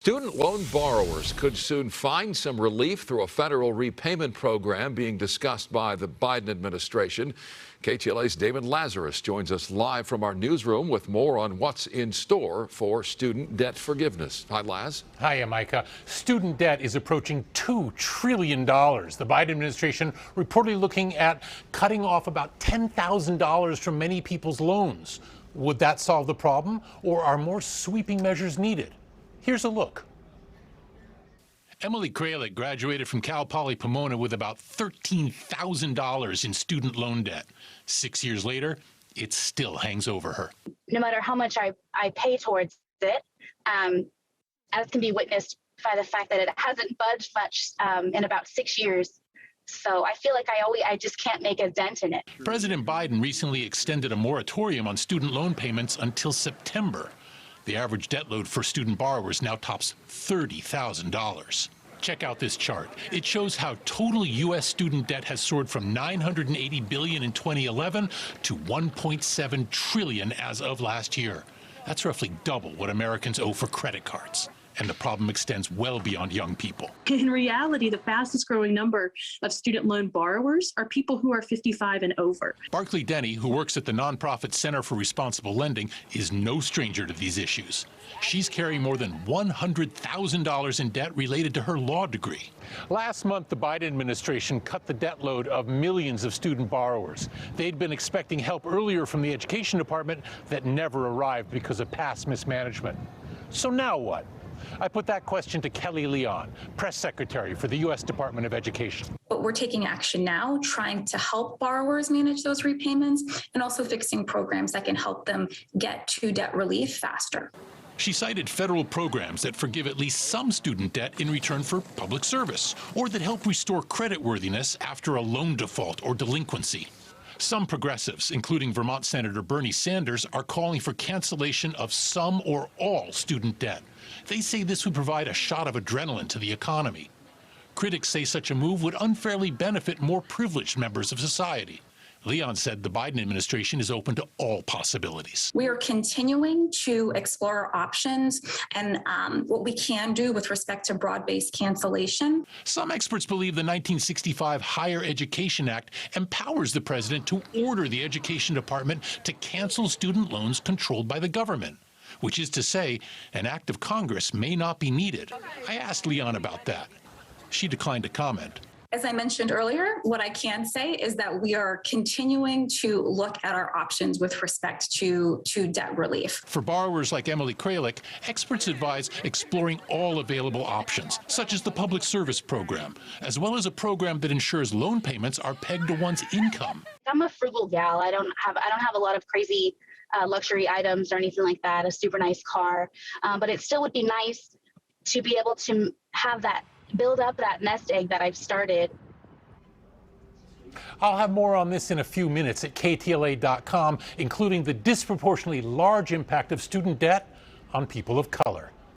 Student loan borrowers could soon find some relief through a federal repayment program being discussed by the Biden administration. KTLA's David Lazarus joins us live from our newsroom with more on what's in store for student debt forgiveness. Hi, Laz. Hi, Micah. Student debt is approaching $2 trillion. The Biden administration reportedly looking at cutting off about $10,000 from many people's loans. Would that solve the problem, or are more sweeping measures needed? Here's a look. Emily Kralik graduated from Cal Poly Pomona with about $13,000 in student loan debt. 6 years later, it still hangs over her. No matter how much I pay towards it, as can be witnessed by the fact that it hasn't budged much in about 6 years. So I feel like I just can't make a dent in it. President Biden recently extended a moratorium on student loan payments until September. The average debt load for student borrowers now tops $30,000. Check out this chart. It shows how total U.S. student debt has soared from $980 billion in 2011 to $1.7 trillion as of last year. That's roughly double what Americans owe for credit cards. And the problem extends well beyond young people. In reality, the fastest growing number of student loan borrowers are people who are 55 and over. Barclay Denny, who works at the nonprofit Center for Responsible Lending, is no stranger to these issues. She's carrying more than $100,000 in debt related to her law degree. Last month, the Biden administration cut the debt load of millions of student borrowers. They'd been expecting help earlier from the Education Department that never arrived because of past mismanagement. So now what? I put that question to Kelly Leon, press secretary for the U.S. Department of Education. But we're taking action now, trying to help borrowers manage those repayments and also fixing programs that can help them get to debt relief faster. She cited federal programs that forgive at least some student debt in return for public service, or that help restore creditworthiness after a loan default or delinquency. Some progressives, including Vermont Senator Bernie Sanders, are calling for cancellation of some or all student debt. They say this would provide a shot of adrenaline to the economy. Critics say such a move would unfairly benefit more privileged members of society. Leon said the Biden administration is open to all possibilities. We are continuing to explore options and what we can do with respect to broad-based cancellation. Some experts believe the 1965 Higher Education Act empowers the president to order the Education Department to cancel student loans controlled by the government, which is to say, an act of Congress may not be needed. I asked Leon about that. She declined to comment. As I mentioned earlier, what I can say is that we are continuing to look at our options with respect to debt relief. For borrowers like Emily Kralik, experts advise exploring all available options, such as the Public Service Program, as well as a program that ensures loan payments are pegged to one's income. I'm a frugal gal. I don't have a lot of crazy luxury items or anything like that, a super nice car. But it still would be nice to be able to have that, build up that nest egg that I've started. I'll have more on this in a few minutes at KTLA.com, including the disproportionately large impact of student debt on people of color.